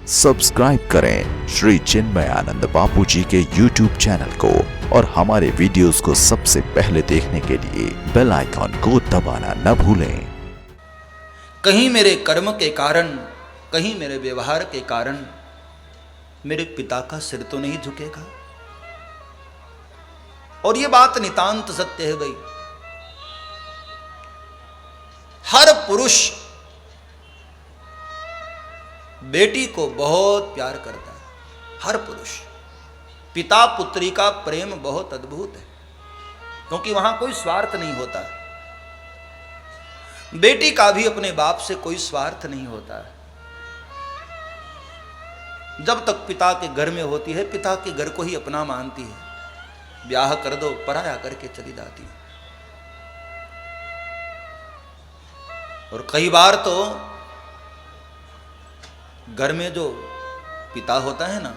Subscribe करें श्री चिन्मयानंद बापू जी के YouTube channel को और हमारे वीडियोस को सबसे पहले देखने के लिए बेल आइकॉन को दबाना न भूलें। कहीं मेरे कर्म के कारण, कहीं मेरे व्यवहार के कारण मेरे पिता का सिर तो नहीं झुकेगा। और ये बात नितांत सत्य है भाई। हर पुरुष बेटी को बहुत प्यार करता है। हर पुरुष, पिता पुत्री का प्रेम बहुत अद्भुत है, क्योंकि वहां कोई स्वार्थ नहीं होता। बेटी का भी अपने बाप से कोई स्वार्थ नहीं होता है। जब तक पिता के घर में होती है, पिता के घर को ही अपना मानती है। ब्याह कर दो, पराया करके चली जाती है। और कई बार तो घर में जो पिता होता है ना,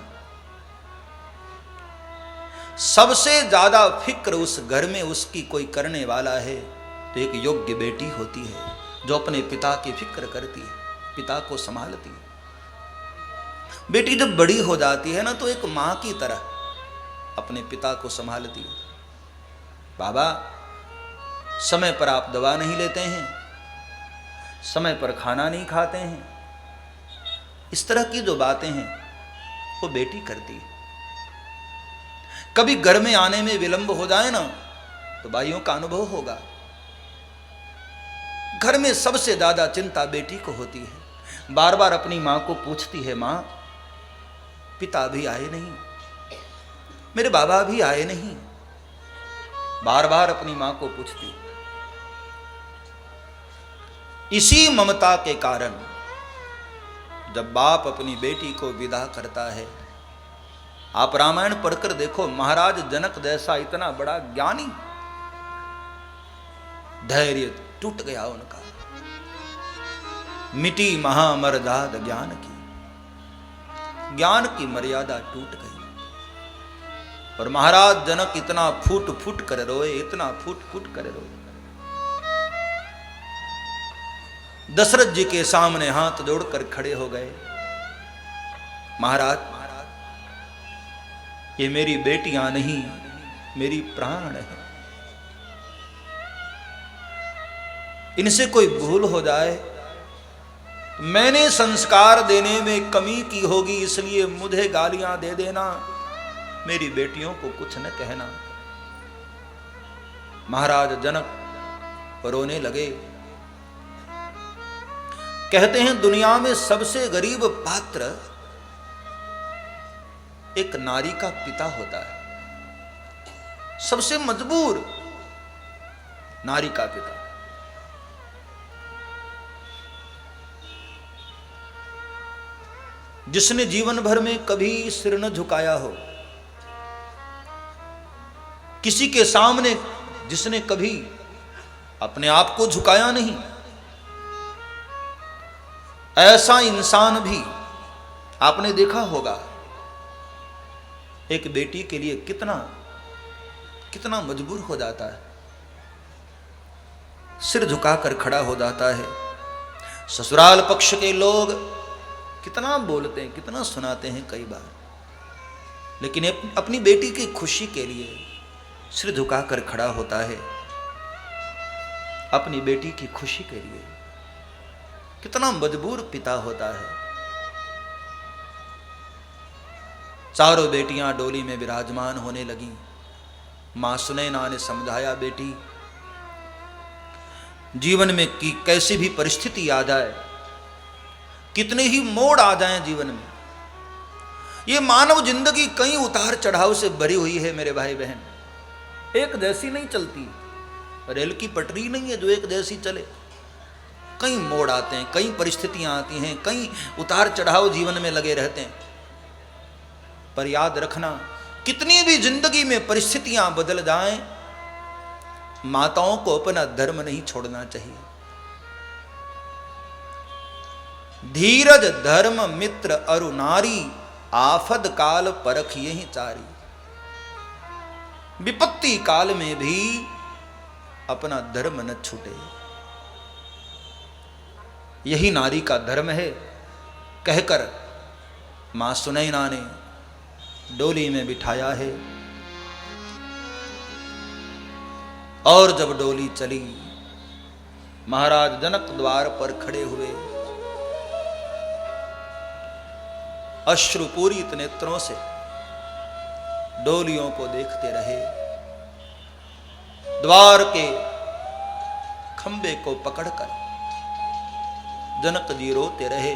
सबसे ज्यादा फिक्र उस घर में उसकी कोई करने वाला है तो एक योग्य बेटी होती है, जो अपने पिता की फिक्र करती है, पिता को संभालती है। बेटी जब बड़ी हो जाती है ना, तो एक मां की तरह अपने पिता को संभालती है। बाबा, समय पर आप दवा नहीं लेते हैं, समय पर खाना नहीं खाते हैं, इस तरह की जो बातें हैं वो बेटी करती है। कभी घर में आने में विलंब हो जाए ना, तो भाइयों का अनुभव होगा, घर में सबसे ज्यादा चिंता बेटी को होती है। बार बार अपनी मां को पूछती है, मां पिता भी आए नहीं, मेरे बाबा भी आए नहीं। बार बार अपनी मां को पूछती। इसी ममता के कारण जब बाप अपनी बेटी को विदा करता है, आप रामायण पढ़कर देखो, महाराज जनक जैसा इतना बड़ा ज्ञानी, धैर्य टूट गया उनका, मिटी महामर्यादा ज्ञान की, ज्ञान की मर्यादा टूट गई। और महाराज जनक इतना फूट फूट कर रोए, इतना फूट फूट कर रोए। दशरथ जी के सामने हाथ जोड़कर खड़े हो गए, महाराज ये मेरी बेटियां नहीं, मेरी प्राण है। इनसे कोई भूल हो जाए, मैंने संस्कार देने में कमी की होगी, इसलिए मुझे गालियां दे देना, मेरी बेटियों को कुछ न कहना। महाराज जनक रोने लगे। कहते हैं दुनिया में सबसे गरीब पात्र एक नारी का पिता होता है, सबसे मजबूर नारी का पिता। जिसने जीवन भर में कभी सिर न झुकाया हो, किसी के सामने जिसने कभी अपने आप को झुकाया नहीं, ऐसा इंसान भी आपने देखा होगा एक बेटी के लिए कितना कितना मजबूर हो जाता है, सिर झुकाकर खड़ा हो जाता है। ससुराल पक्ष के लोग कितना बोलते हैं, कितना सुनाते हैं कई बार, लेकिन अपनी बेटी की खुशी के लिए सिर झुकाकर खड़ा होता है। अपनी बेटी की खुशी के लिए कितना मजबूर पिता होता है। चारों बेटियां डोली में विराजमान होने लगी। मां सुनैना ने समझाया, बेटी जीवन में की कैसी भी परिस्थिति आ जाए, कितने ही मोड़ आ जाएं जीवन में, ये मानव जिंदगी कई उतार चढ़ाव से भरी हुई है मेरे भाई बहन, एक जैसी नहीं चलती। रेल की पटरी नहीं है जो एक जैसी चले, कई मोड़ आते हैं, कई परिस्थितियां आती हैं, कई उतार चढ़ाव जीवन में लगे रहते हैं। पर याद रखना, कितनी भी जिंदगी में परिस्थितियां बदल जाएं, माताओं को अपना धर्म नहीं छोड़ना चाहिए। धीरज धर्म मित्र अरु नारी, आफद काल परख यही चारी। विपत्ति काल में भी अपना धर्म न छूटे, यही नारी का धर्म है कहकर मां सुनैना ने डोली में बिठाया है और जब डोली चली, महाराज जनक द्वार पर खड़े हुए अश्रुपूरित नेत्रों से डोलियों को देखते रहे। द्वार के खंबे को पकड़कर जनक जी रोते रहे।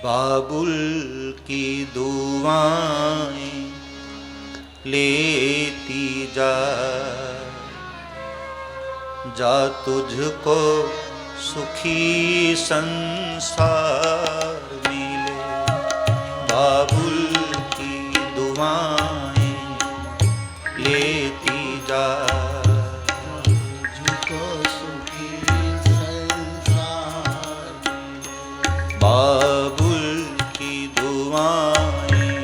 बाबुल की दुआएं लेती जा, जा तुझको सुखी संसार मिले। बाबुल की दुआएं लेती जा, तुझको सुखी संसार मिले। बाबुल की दुआएं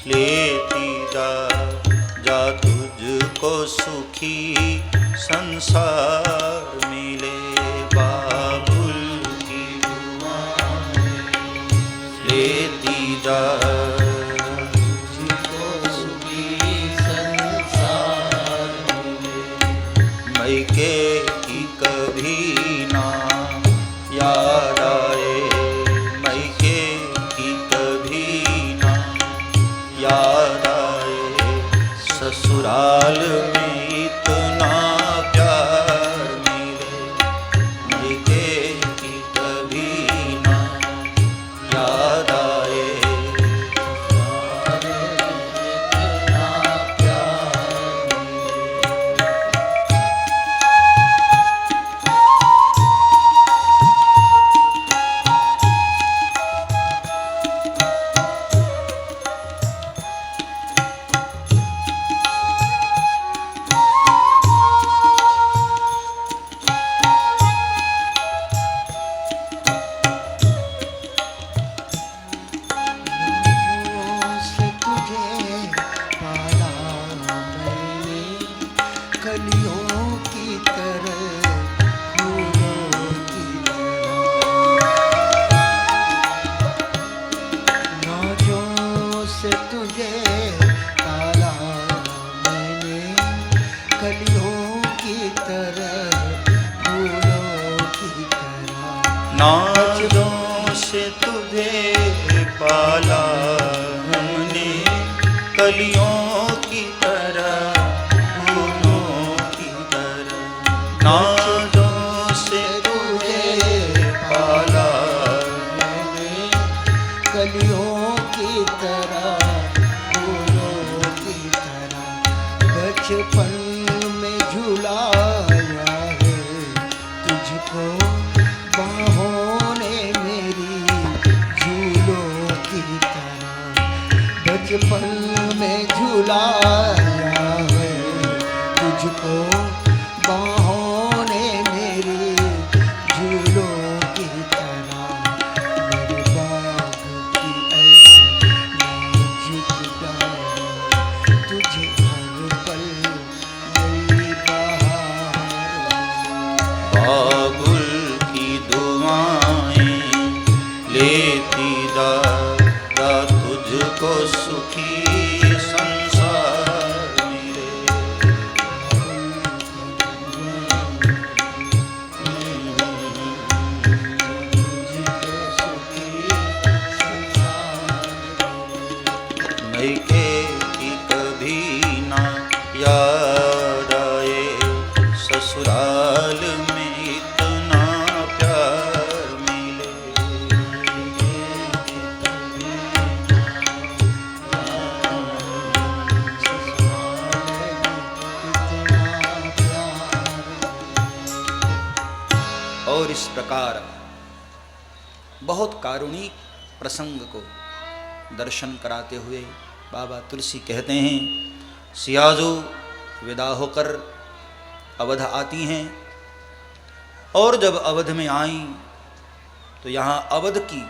लेती जा, जा तुझको सुखी संसार मिले। बाबुल की दुआएं लेती जा, तुझको सुखी संसार मिले। मैके की कभी ना याद आए, मैके की कभी ना याद आए। ससुराल में इतना प्यार मिले, मैके की कभी ना याद आए। इतना प्यार से तुझे पाला मैंने, कलियों की तरह, फूलों की तरह। नौजों से तुझे पाला मैंने, कलियों की तरह, फूलों की तरह। नाजों से तुझे पाला हमने, कलियों की तरह, फूलों की तरह। नाजों से तुझे पाला मैंने, कलियों की तरह, फूलों की तरह। बचपन में झुलाया है तुझको बाहों ने मेरी, झूलों की तरह। बचपन में झुलाया है तुझको बाहों ने मेरी, झूलों की तरह। मेरे बाग की ऐ नाजुक डाल, तुझे हर पल नई बहार। बाबुल की दुआएं लेती जा, जा तुझको सुखी संसार मिले। मैके की कभी ना याद आए, ससुराल में इतना प्यार मिले। और इस प्रकार बहुत कारुणिक प्रसंग को दर्शन कराते हुए बाबा तुलसी कहते हैं, सियाजो विदा होकर अवध आती हैं और जब अवध में आईं तो यहाँ अवध की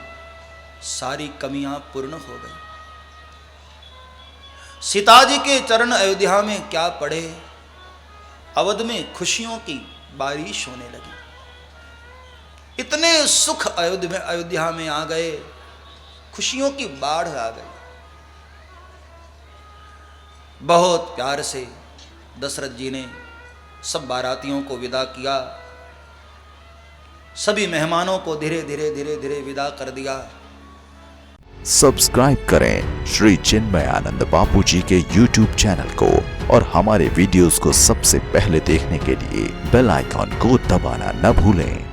सारी कमियां पूर्ण हो गई। सीताजी के चरण अयोध्या में क्या पड़े, अवध में खुशियों की बारिश होने लगी। इतने सुख अयोध्या में आ गए, खुशियों की बाढ़ आ गई। बहुत प्यार से दशरथ जी ने सब बारातियों को विदा किया, सभी मेहमानों को धीरे धीरे धीरे धीरे विदा कर दिया। सब्सक्राइब करें श्री चिन्मयानंद बापू जी के YouTube चैनल को और हमारे वीडियोस को सबसे पहले देखने के लिए बेल आइकॉन को दबाना न भूलें।